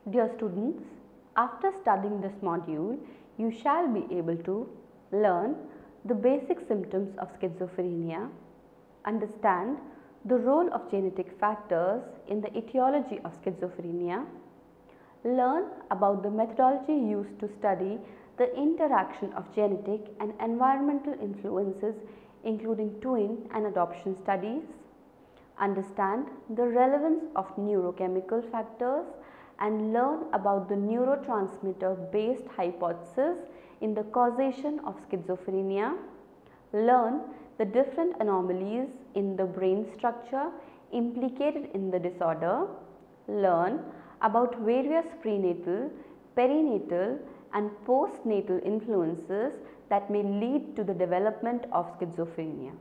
Dear students, after studying this module, you shall be able to learn the basic symptoms of schizophrenia, understand the role of genetic factors in the etiology of schizophrenia, learn about the methodology used to study the interaction of genetic and environmental influences including twin and adoption studies, understand the relevance of neurochemical factors and learn about the neurotransmitter based hypothesis in the causation of schizophrenia, learn the different anomalies in the brain structure implicated in the disorder, learn about various prenatal, perinatal and postnatal influences that may lead to the development of schizophrenia.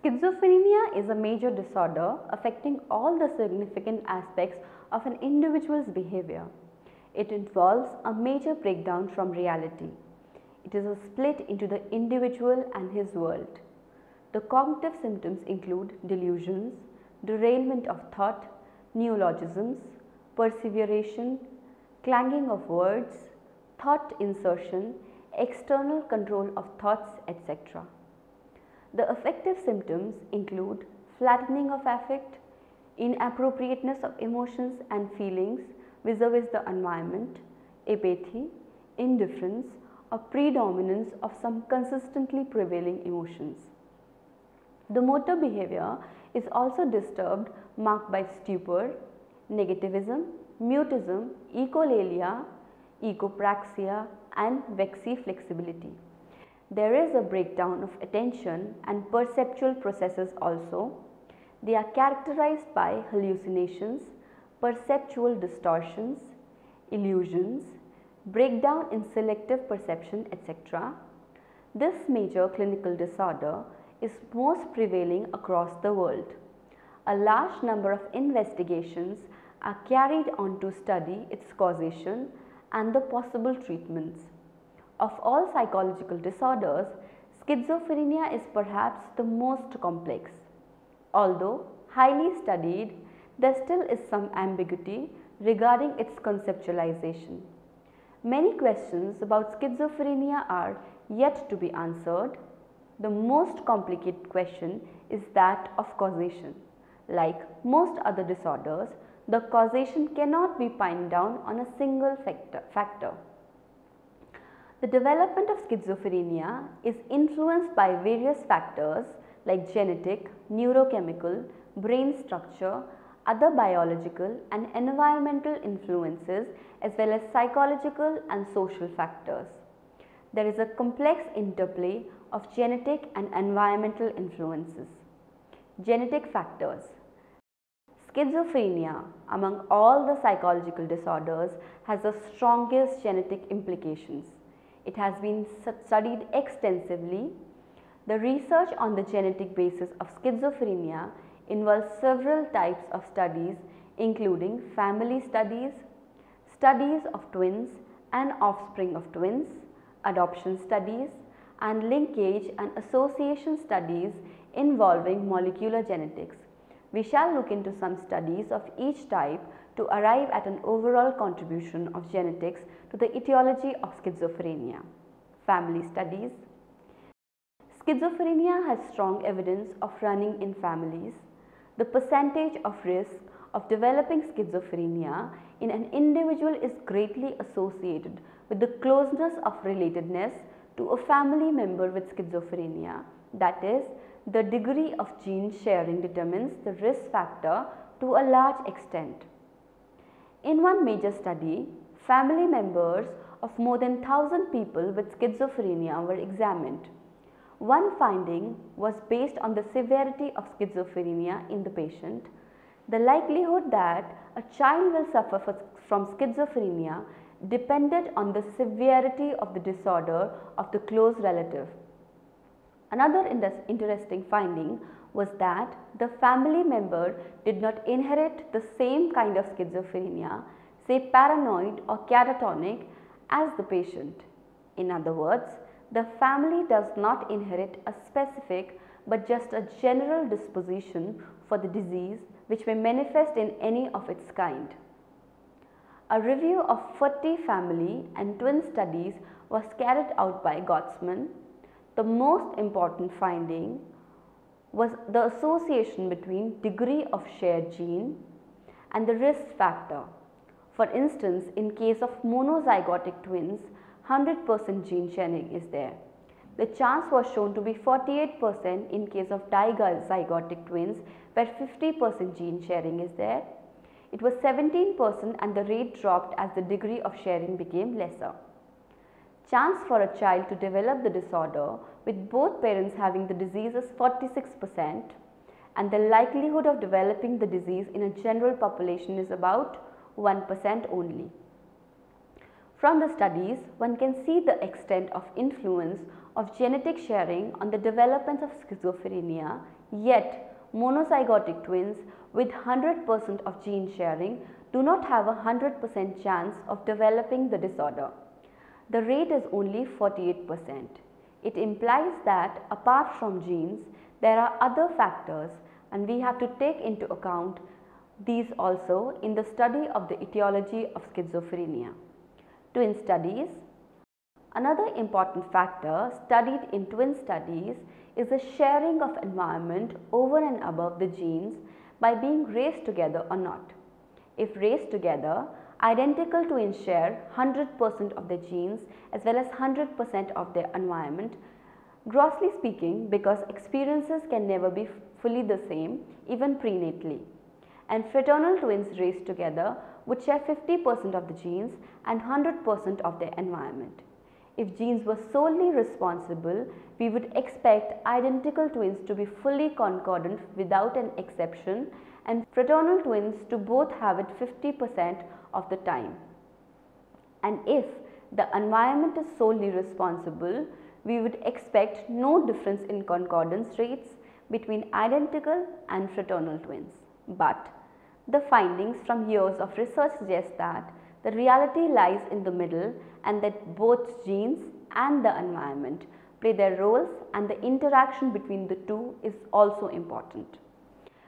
Schizophrenia is a major disorder affecting all the significant aspects of an individual's behavior. It involves a major breakdown from reality. It is a split into the individual and his world. The cognitive symptoms include delusions, derailment of thought, neologisms, perseveration, clanging of words, thought insertion, external control of thoughts, etc. The affective symptoms include flattening of affect, inappropriateness of emotions and feelings vis-a-vis the environment, apathy, indifference or predominance of some consistently prevailing emotions. The motor behavior is also disturbed, marked by stupor, negativism, mutism, echolalia, echopraxia and vexiflexibility. There is a breakdown of attention and perceptual processes also. They are characterized by hallucinations, perceptual distortions, illusions, breakdown in selective perception, etc. This major clinical disorder is most prevailing across the world. A large number of investigations are carried on to study its causation and the possible treatments. Of all psychological disorders, schizophrenia is perhaps the most complex. Although highly studied, there still is some ambiguity regarding its conceptualization. Many questions about schizophrenia are yet to be answered. The most complicated question is that of causation. Like most other disorders, the causation cannot be pinned down on a single factor. The development of schizophrenia is influenced by various factors like genetic, neurochemical, brain structure, other biological and environmental influences as well as psychological and social factors. There is a complex interplay of genetic and environmental influences. Genetic factors. Schizophrenia, among all the psychological disorders, has the strongest genetic implications. It has been studied extensively. The research on the genetic basis of schizophrenia involves several types of studies including family studies, studies of twins and offspring of twins, adoption studies and linkage and association studies involving molecular genetics. We shall look into some studies of each type to arrive at an overall contribution of genetics to the etiology of schizophrenia. Family studies. Schizophrenia has strong evidence of running in families. The percentage of risk of developing schizophrenia in an individual is greatly associated with the closeness of relatedness to a family member with schizophrenia. That is, the degree of gene sharing determines the risk factor to a large extent. In one major study, family members of more than 1,000 people with schizophrenia were examined. One finding was based on the severity of schizophrenia in the patient. The likelihood that a child will suffer from schizophrenia depended on the severity of the disorder of the close relative. Another interesting finding was that the family member did not inherit the same kind of schizophrenia, say paranoid or catatonic, as the patient. In other words, the family does not inherit a specific but just a general disposition for the disease which may manifest in any of its kind. A review of 40 family and twin studies was carried out by Gottsman. The most important finding was the association between degree of shared gene and the risk factor. For instance, in case of monozygotic twins, 100% gene sharing is there. The chance was shown to be 48% in case of dizygotic twins, where 50% gene sharing is there. It was 17% and the rate dropped as the degree of sharing became lesser. Chance for a child to develop the disorder with both parents having the disease is 46%, and the likelihood of developing the disease in a general population is about 1% only. From the studies, one can see the extent of influence of genetic sharing on the development of schizophrenia, yet monozygotic twins with 100% of gene sharing do not have a 100% chance of developing the disorder. The rate is only 48%. It implies that apart from genes, there are other factors, and we have to take into account these also in the study of the etiology of schizophrenia. Twin studies. Another important factor studied in twin studies is the sharing of environment over and above the genes by being raised together or not. If raised together, identical twins share 100% of their genes as well as 100% of their environment. Grossly speaking, because experiences can never be fully the same even prenatally. And fraternal twins raised together would share 50% of the genes and 100% of their environment. If genes were solely responsible, we would expect identical twins to be fully concordant without an exception, and fraternal twins to both have it 50% of the time. And if the environment is solely responsible, we would expect no difference in concordance rates between identical and fraternal twins. But the findings from years of research suggest that the reality lies in the middle, and that both genes and the environment play their roles, and the interaction between the two is also important.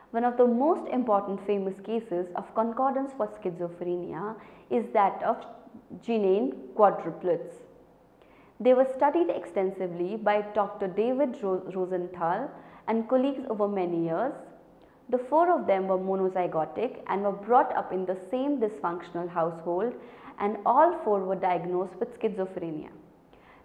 One of the most important famous cases of concordance for schizophrenia is that of Genane quadruplets. They were studied extensively by Dr. David Rosenthal and colleagues over many years. The 4 of them were monozygotic and were brought up in the same dysfunctional household, and all 4 were diagnosed with schizophrenia.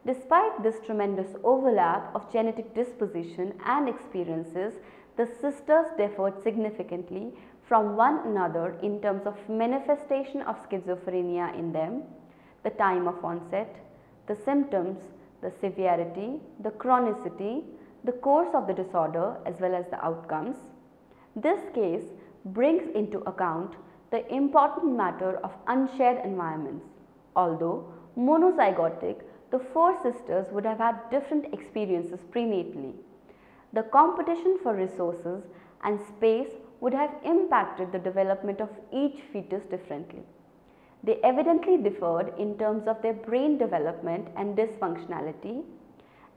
Despite this tremendous overlap of genetic disposition and experiences, the sisters differed significantly from one another in terms of manifestation of schizophrenia in them, the time of onset, the symptoms, the severity, the chronicity, the course of the disorder as well as the outcomes. This case brings into account the important matter of unshared environments. Although monozygotic, the 4 sisters would have had different experiences prenatally. The competition for resources and space would have impacted the development of each fetus differently. They evidently differed in terms of their brain development and dysfunctionality,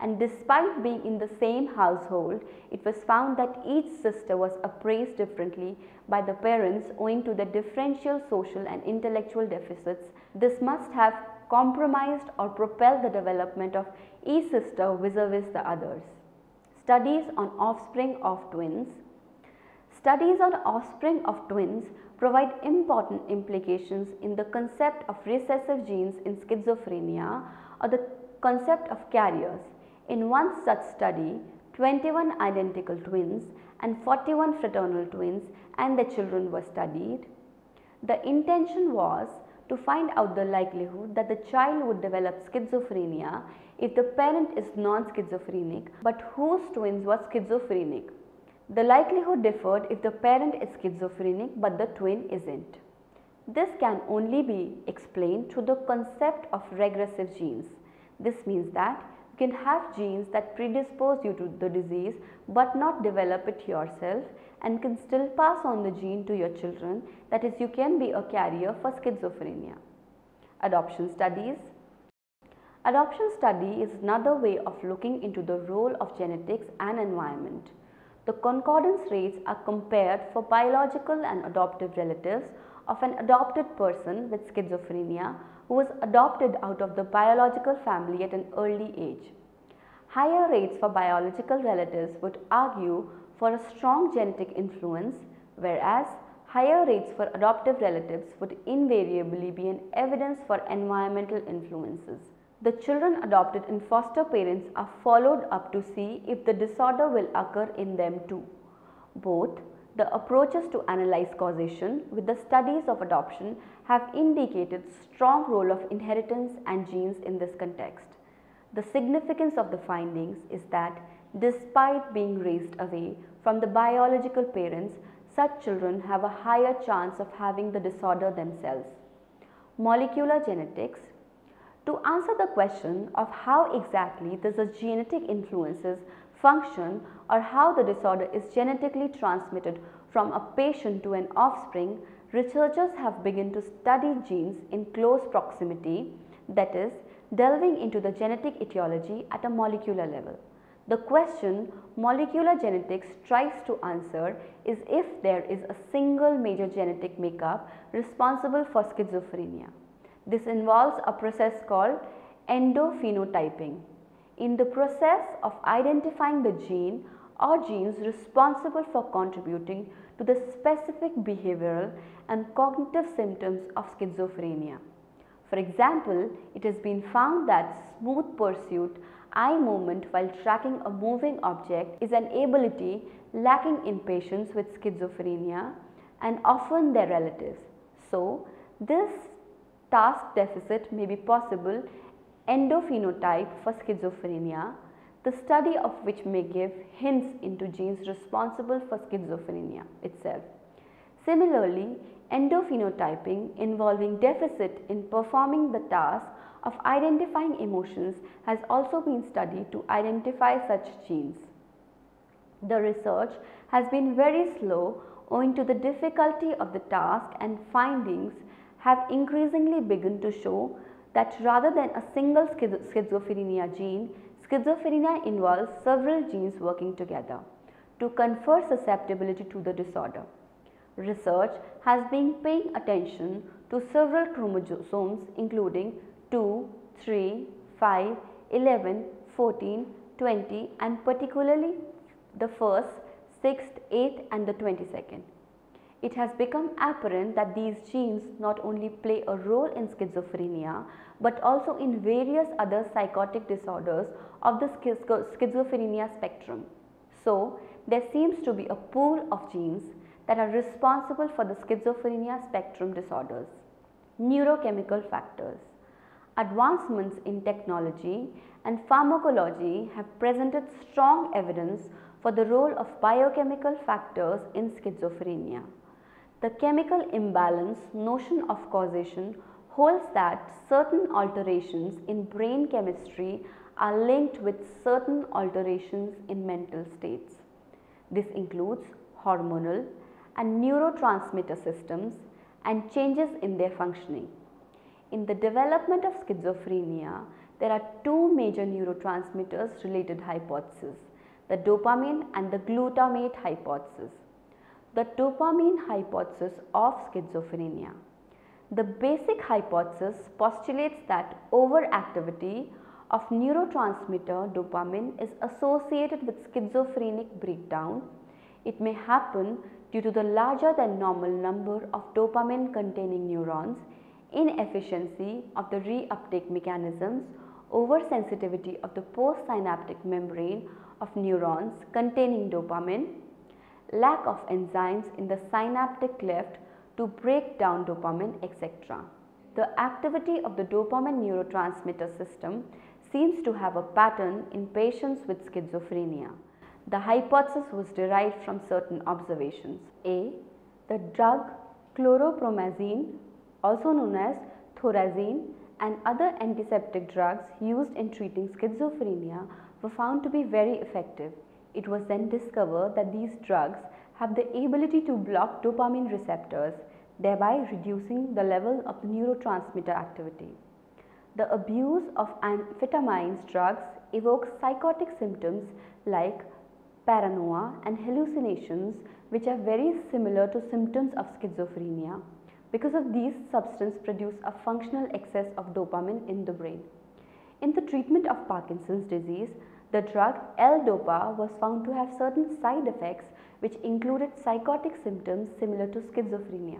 and despite being in the same household, it was found that each sister was appraised differently by the parents owing to their differential social and intellectual deficits. This must have compromised or propelled the development of each sister vis-a-vis the others. Studies on offspring of twins. Studies on offspring of twins provide important implications in the concept of recessive genes in schizophrenia or the concept of carriers. In one such study, 21 identical twins and 41 fraternal twins and their children were studied. The intention was to find out the likelihood that the child would develop schizophrenia if the parent is non-schizophrenic but whose twins was schizophrenic. The likelihood differed if the parent is schizophrenic but the twin isn't. This can only be explained through the concept of regressive genes. This means that you can have genes that predispose you to the disease but not develop it yourself, and can still pass on the gene to your children. That is, you can be a carrier for schizophrenia. Adoption studies. Adoption study is another way of looking into the role of genetics and environment. The concordance rates are compared for biological and adoptive relatives of an adopted person with schizophrenia who was adopted out of the biological family at an early age. Higher rates for biological relatives would argue for a strong genetic influence, whereas higher rates for adoptive relatives would invariably be an evidence for environmental influences. The children adopted in foster parents are followed up to see if the disorder will occur in them too. Both the approaches to analyze causation with the studies of adoption have indicated strong role of inheritance and genes in this context. The significance of the findings is that despite being raised away from the biological parents, such children have a higher chance of having the disorder themselves. Molecular genetics. To answer the question of how exactly does the genetic influences function or how the disorder is genetically transmitted from a patient to an offspring, researchers have begun to study genes in close proximity, that is, delving into the genetic etiology at a molecular level. The question molecular genetics tries to answer is if there is a single major genetic makeup responsible for schizophrenia. This involves a process called endophenotyping. In the process of identifying the gene or genes responsible for contributing to the specific behavioral and cognitive symptoms of schizophrenia. For example, it has been found that smooth pursuit eye movement while tracking a moving object is an ability lacking in patients with schizophrenia and often their relatives. So, this task deficit may be possible endophenotype for schizophrenia, the study of which may give hints into genes responsible for schizophrenia itself. Similarly, endophenotyping involving deficit in performing the task of identifying emotions has also been studied to identify such genes. The research has been very slow owing to the difficulty of the task, and findings have increasingly begun to show that rather than a single schizophrenia gene, schizophrenia involves several genes working together to confer susceptibility to the disorder. Research has been paying attention to several chromosomes including 2, 3, 5, 11, 14, 20 and particularly the 1st, 6th, 8th and the 22nd. It has become apparent that these genes not only play a role in schizophrenia but also in various other psychotic disorders of the schizophrenia spectrum. So, there seems to be a pool of genes that are responsible for the schizophrenia spectrum disorders. Neurochemical factors. Advancements in technology and pharmacology have presented strong evidence for the role of biochemical factors in schizophrenia. The chemical imbalance notion of causation holds that certain alterations in brain chemistry are linked with certain alterations in mental states. This includes hormonal and neurotransmitter systems and changes in their functioning. In the development of schizophrenia, there are two major neurotransmitters related hypotheses, the dopamine and the glutamate hypothesis. The dopamine hypothesis of schizophrenia. The basic hypothesis postulates that overactivity of neurotransmitter dopamine is associated with schizophrenic breakdown. It may happen due to the larger than normal number of dopamine containing neurons, inefficiency of the reuptake mechanisms, oversensitivity of the postsynaptic membrane of neurons containing dopamine, lack of enzymes in the synaptic cleft to break down dopamine, etc. The activity of the dopamine neurotransmitter system seems to have a pattern in patients with schizophrenia. The hypothesis was derived from certain observations. A. The drug chlorpromazine, also known as thorazine, and other antiseptic drugs used in treating schizophrenia were found to be very effective. It was then discovered that these drugs have the ability to block dopamine receptors, thereby reducing the level of the neurotransmitter activity. The abuse of amphetamines drugs evokes psychotic symptoms like paranoia, and hallucinations, which are very similar to symptoms of schizophrenia. Because of these, substances produce a functional excess of dopamine in the brain. In the treatment of Parkinson's disease, the drug L-Dopa was found to have certain side effects which included psychotic symptoms similar to schizophrenia.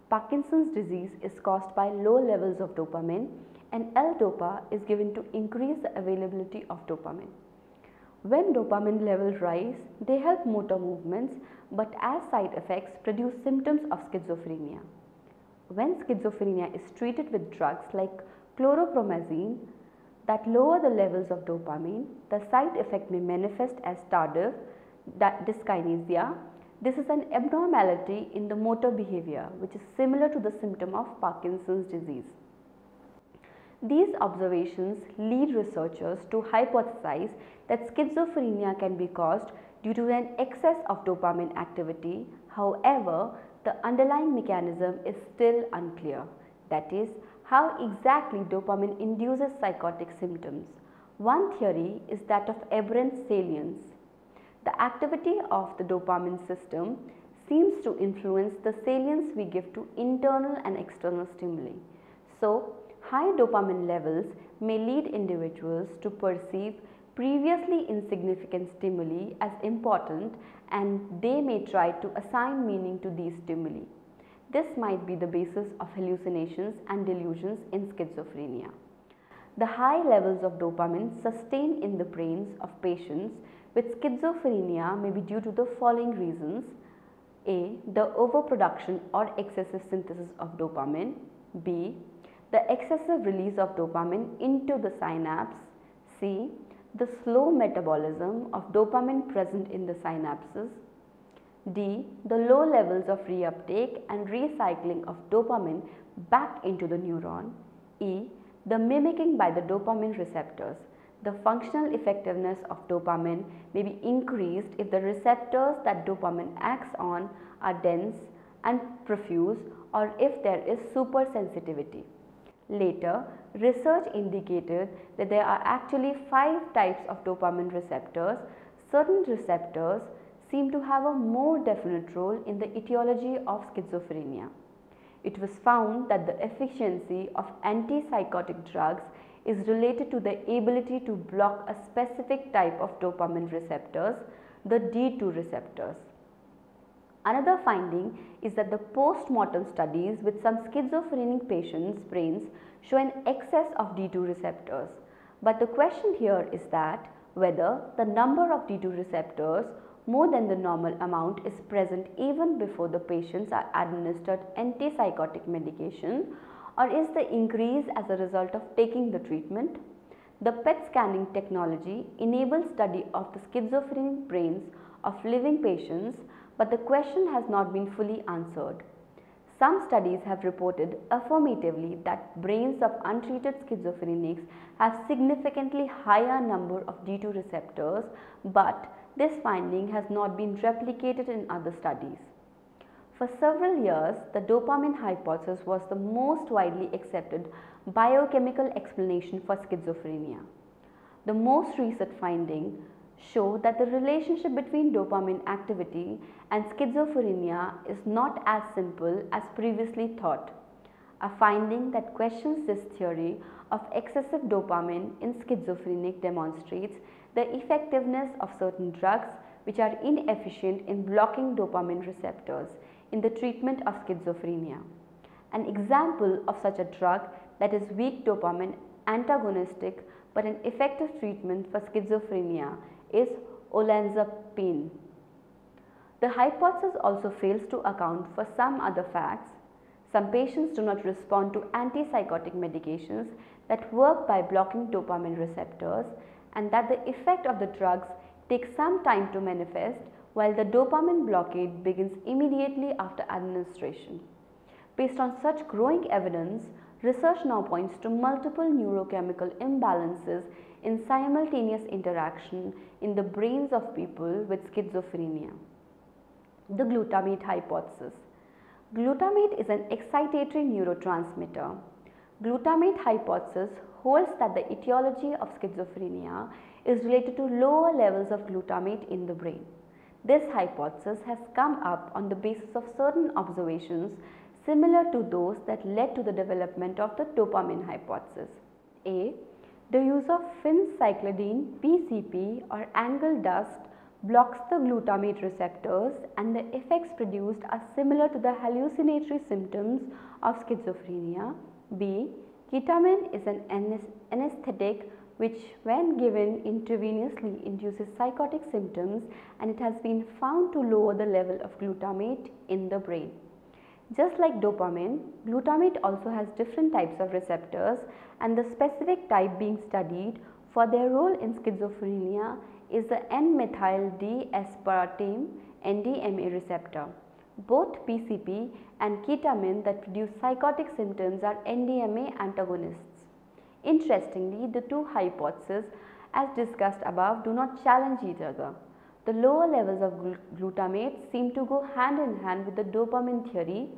Parkinson's disease is caused by low levels of dopamine, and L-Dopa is given to increase the availability of dopamine. When dopamine levels rise, they help motor movements, but as side effects produce symptoms of schizophrenia. When schizophrenia is treated with drugs like chlorpromazine that lower the levels of dopamine, the side effect may manifest as tardive dyskinesia. This is an abnormality in the motor behavior which is similar to the symptom of Parkinson's disease. These observations lead researchers to hypothesize that schizophrenia can be caused due to an excess of dopamine activity. However, the underlying mechanism is still unclear. That is, how exactly dopamine induces psychotic symptoms. One theory is that of aberrant salience. The activity of the dopamine system seems to influence the salience we give to internal and external stimuli. So, high dopamine levels may lead individuals to perceive previously insignificant stimuli as important, and they may try to assign meaning to these stimuli. This might be the basis of hallucinations and delusions in schizophrenia. The high levels of dopamine sustained in the brains of patients with schizophrenia may be due to the following reasons: A. The overproduction or excessive synthesis of dopamine. B. The excessive release of dopamine into the synapse. C. The slow metabolism of dopamine present in the synapses. D. The low levels of reuptake and recycling of dopamine back into the neuron. E. The mimicking by the dopamine receptors. The functional effectiveness of dopamine may be increased if the receptors that dopamine acts on are dense and profuse, or if there is supersensitivity. Later, research indicated that there are actually 5 types of dopamine receptors. Certain receptors seem to have a more definite role in the etiology of schizophrenia. It was found that the efficiency of antipsychotic drugs is related to the ability to block a specific type of dopamine receptors, the D2 receptors. Another finding is that the post-mortem studies with some schizophrenic patients' brains show an excess of D2 receptors. But the question here is that whether the number of D2 receptors more than the normal amount is present even before the patients are administered antipsychotic medication, or is the increase as a result of taking the treatment? The PET scanning technology enables study of the schizophrenic brains of living patients, but the question has not been fully answered. Some studies have reported affirmatively that brains of untreated schizophrenics have significantly higher number of D2 receptors, but this finding has not been replicated in other studies. For several years, the dopamine hypothesis was the most widely accepted biochemical explanation for schizophrenia. The most recent finding show that the relationship between dopamine activity and schizophrenia is not as simple as previously thought, a finding that questions this theory of excessive dopamine in schizophrenic demonstrates the effectiveness of certain drugs which are inefficient in blocking dopamine receptors in the treatment of schizophrenia. An example of such a drug that is weak dopamine antagonistic but an effective treatment for schizophrenia is olanzapine. The hypothesis also fails to account for some other facts. Some patients do not respond to antipsychotic medications that work by blocking dopamine receptors, and that the effect of the drugs takes some time to manifest, while the dopamine blockade begins immediately after administration. Based on such growing evidence, research now points to multiple neurochemical imbalances in simultaneous interaction in the brains of people with schizophrenia. The glutamate hypothesis. Glutamate is an excitatory neurotransmitter. Glutamate hypothesis holds that the etiology of schizophrenia is related to lower levels of glutamate in the brain. This hypothesis has come up on the basis of certain observations similar to those that led to the development of the dopamine hypothesis. A. The use of phencyclidine PCP or angle dust blocks the glutamate receptors and the effects produced are similar to the hallucinatory symptoms of schizophrenia. B. Ketamine is an anesthetic which when given intravenously induces psychotic symptoms, and it has been found to lower the level of glutamate in the brain. Just like dopamine, glutamate also has different types of receptors, and the specific type being studied for their role in schizophrenia is the N-methyl-D-aspartame NDMA receptor. Both PCP and ketamine that produce psychotic symptoms are NDMA antagonists. Interestingly, the two hypotheses as discussed above do not challenge each other. The lower levels of glutamate seem to go hand in hand with the dopamine theory.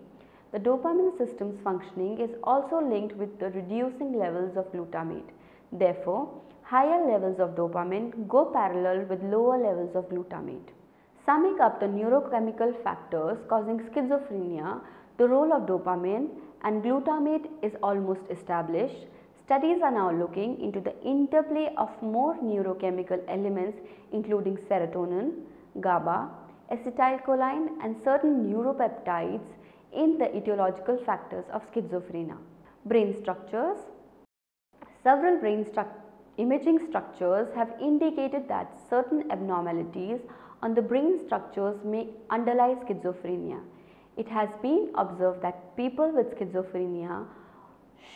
The dopamine system's functioning is also linked with the reducing levels of glutamate. Therefore, higher levels of dopamine go parallel with lower levels of glutamate. Summing up the neurochemical factors causing schizophrenia, the role of dopamine and glutamate is almost established. Studies are now looking into the interplay of more neurochemical elements including serotonin, GABA, acetylcholine and certain neuropeptides in the etiological factors of schizophrenia. Brain structures. Several imaging structures have indicated that certain abnormalities on the brain structures may underlie schizophrenia. It has been observed that people with schizophrenia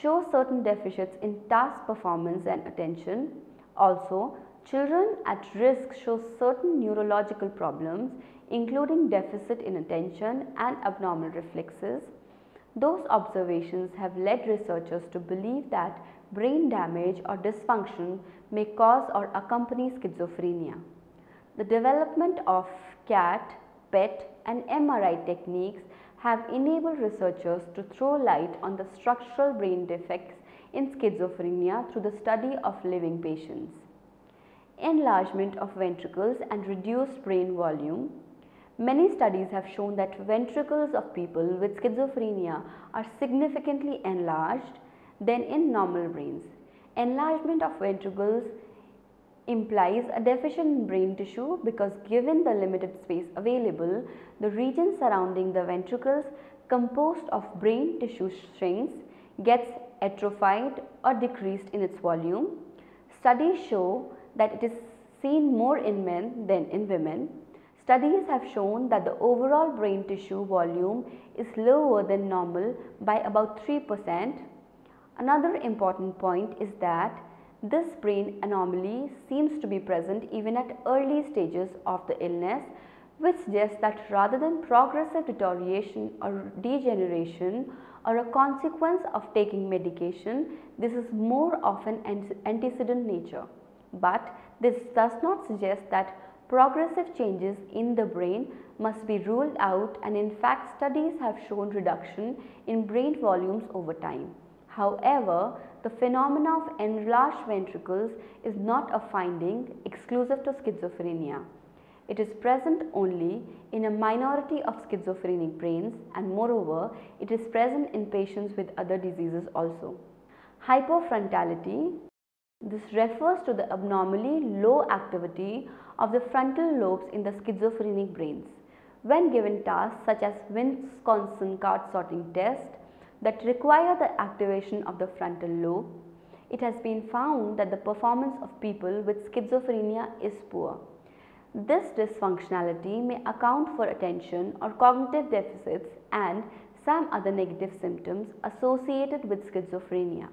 show certain deficits in task performance and attention. Also, children at risk show certain neurological problems including deficit in attention and abnormal reflexes. Those observations have led researchers to believe that brain damage or dysfunction may cause or accompany schizophrenia. The development of CAT, PET and MRI techniques have enabled researchers to throw light on the structural brain defects in schizophrenia through the study of living patients. Enlargement of ventricles and reduced brain volume. Many studies have shown that ventricles of people with schizophrenia are significantly enlarged than in normal brains. Enlargement of ventricles implies a deficient in brain tissue because given the limited space available, the region surrounding the ventricles composed of brain tissue shrinks, gets atrophied or decreased in its volume. Studies show that it is seen more in men than in women. Studies have shown that the overall brain tissue volume is lower than normal by about 3%. Another important point is that this brain anomaly seems to be present even at early stages of the illness, which suggests that rather than progressive deterioration or degeneration or a consequence of taking medication, this is more often antecedent nature. But this does not suggest that progressive changes in the brain must be ruled out, and in fact studies have shown reduction in brain volumes over time. However, the phenomena of enlarged ventricles is not a finding exclusive to schizophrenia. It is present only in a minority of schizophrenic brains, and moreover, it is present in patients with other diseases also. Hypofrontality. This refers to the abnormally low activity of the frontal lobes in the schizophrenic brains. When given tasks such as Wisconsin card sorting test that require the activation of the frontal lobe, it has been found that the performance of people with schizophrenia is poor. This dysfunctionality may account for attention or cognitive deficits and some other negative symptoms associated with schizophrenia.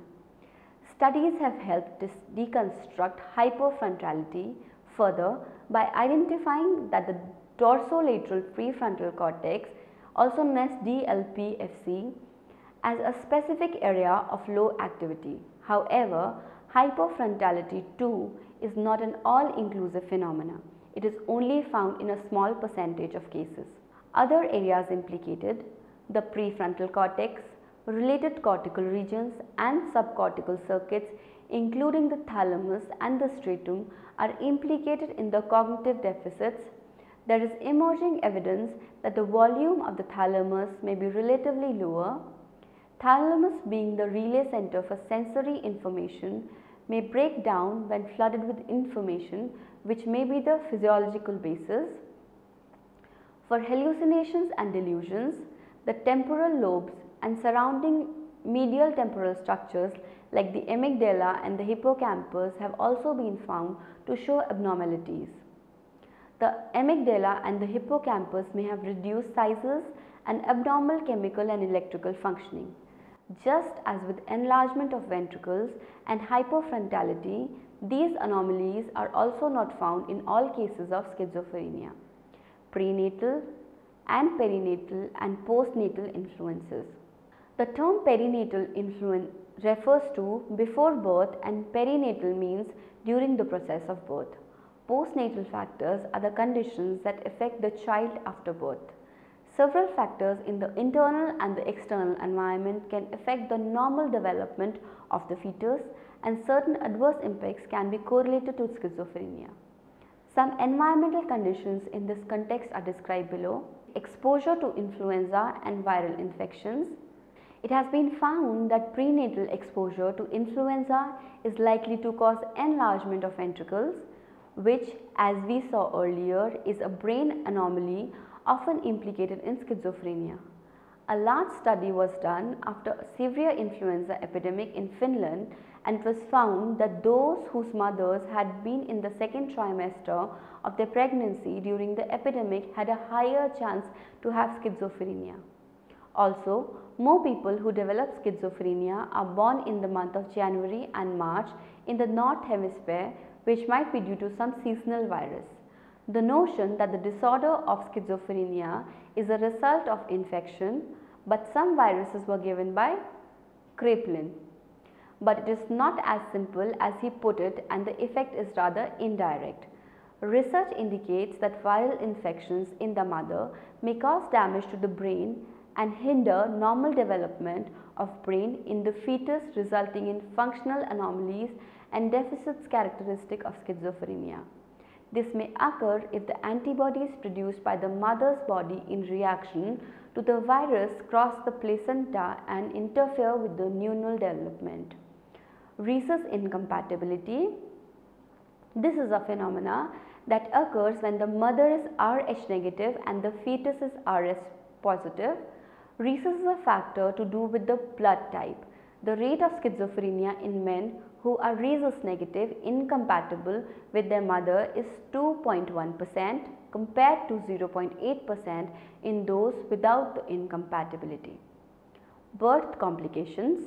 Studies have helped deconstruct hypofrontality further by identifying that the dorsolateral prefrontal cortex, also known as DLPFC, as a specific area of low activity. However, hypofrontality too is not an all-inclusive phenomenon. It is only found in a small percentage of cases. Other areas implicated: the prefrontal cortex, related cortical regions and subcortical circuits including the thalamus and the striatum, are implicated in the cognitive deficits, there is emerging evidence that the volume of the thalamus may be relatively lower. Thalamus, being the relay center for sensory information, may break down when flooded with information, which may be the physiological basis. For hallucinations and delusions, the temporal lobes and surrounding medial temporal structures like the amygdala and the hippocampus have also been found to show abnormalities. The amygdala and the hippocampus may have reduced sizes and abnormal chemical and electrical functioning. Just as with enlargement of ventricles and hypofrontality, these anomalies are also not found in all cases of schizophrenia. Prenatal and perinatal and postnatal influences. The term perinatal influence refers to before birth, and perinatal means during the process of birth. Postnatal factors are the conditions that affect the child after birth. Several factors in the internal and the external environment can affect the normal development of the fetus, and certain adverse impacts can be correlated to schizophrenia. Some environmental conditions in this context are described below. Exposure to influenza and viral infections. It has been found that prenatal exposure to influenza is likely to cause enlargement of ventricles, which, as we saw earlier, is a brain anomaly often implicated in schizophrenia. A large study was done after a severe influenza epidemic in Finland, and it was found that those whose mothers had been in the second trimester of their pregnancy during the epidemic had a higher chance to have schizophrenia. Also, more people who develop schizophrenia are born in the month of January and March in the North Hemisphere, which might be due to some seasonal virus. The notion that the disorder of schizophrenia is a result of infection, but some viruses were given by Kraepelin. But it is not as simple as he put it, and the effect is rather indirect. Research indicates that viral infections in the mother may cause damage to the brain and hinder normal development of brain in the fetus, resulting in functional anomalies and deficits characteristic of schizophrenia. This may occur if the antibodies produced by the mother's body in reaction to the virus cross the placenta and interfere with the neural development. Rhesus incompatibility. This is a phenomena that occurs when the mother is Rh negative and the fetus is Rs positive. Rhesus is a factor to do with the blood type. The rate of schizophrenia in men who are rhesus negative incompatible with their mother is 2.1% compared to 0.8% in those without the incompatibility. Birth complications.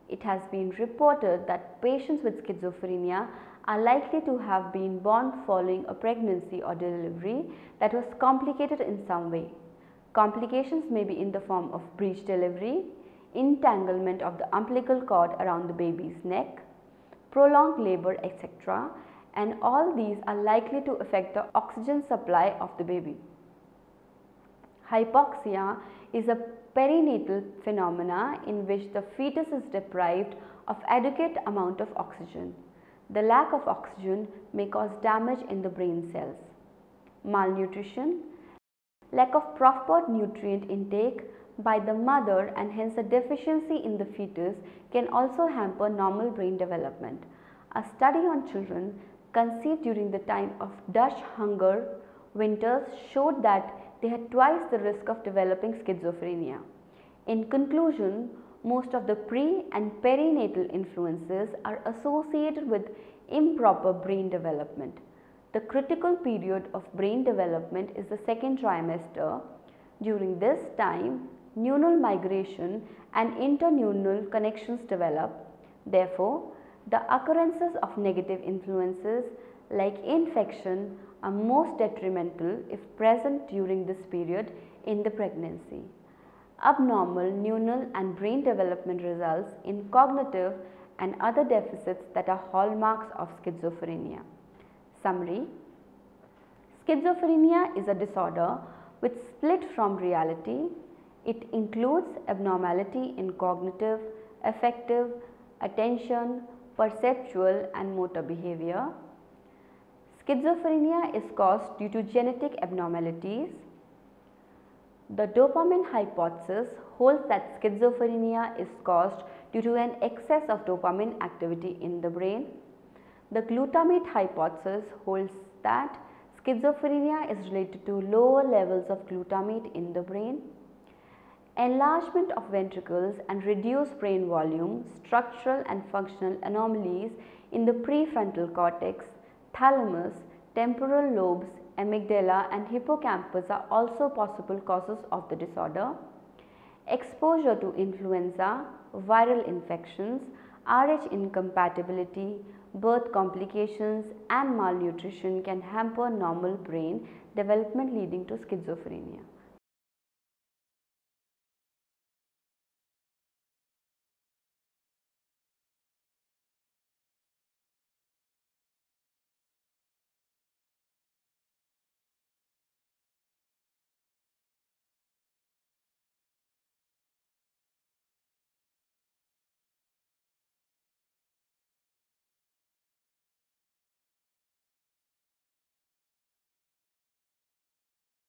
It has been reported that patients with schizophrenia are likely to have been born following a pregnancy or delivery that was complicated in some way. Complications may be in the form of breech delivery, entanglement of the umbilical cord around the baby's neck, prolonged labor, etc., and all these are likely to affect the oxygen supply of the baby. Hypoxia is a perinatal phenomena in which the fetus is deprived of adequate amount of oxygen. The lack of oxygen may cause damage in the brain cells. Malnutrition. Lack of proper nutrient intake by the mother and hence a deficiency in the fetus can also hamper normal brain development. A study on children conceived during the time of Dutch hunger winters showed that they had twice the risk of developing schizophrenia. In conclusion, most of the pre and perinatal influences are associated with improper brain development. The critical period of brain development is the second trimester. During this time, neural migration and interneural connections develop. Therefore, the occurrences of negative influences like infection are most detrimental if present during this period in the pregnancy. Abnormal neural and brain development results in cognitive and other deficits that are hallmarks of schizophrenia. Summary. Schizophrenia is a disorder which split from reality. It includes abnormality in cognitive, affective, attention, perceptual and motor behavior. Schizophrenia is caused due to genetic abnormalities. The dopamine hypothesis holds that schizophrenia is caused due to an excess of dopamine activity in the brain. The glutamate hypothesis holds that schizophrenia is related to lower levels of glutamate in the brain. Enlargement of ventricles and reduced brain volume, structural and functional anomalies in the prefrontal cortex, thalamus, temporal lobes, amygdala and hippocampus are also possible causes of the disorder. Exposure to influenza, viral infections, Rh incompatibility, birth complications and malnutrition can hamper normal brain development leading to schizophrenia.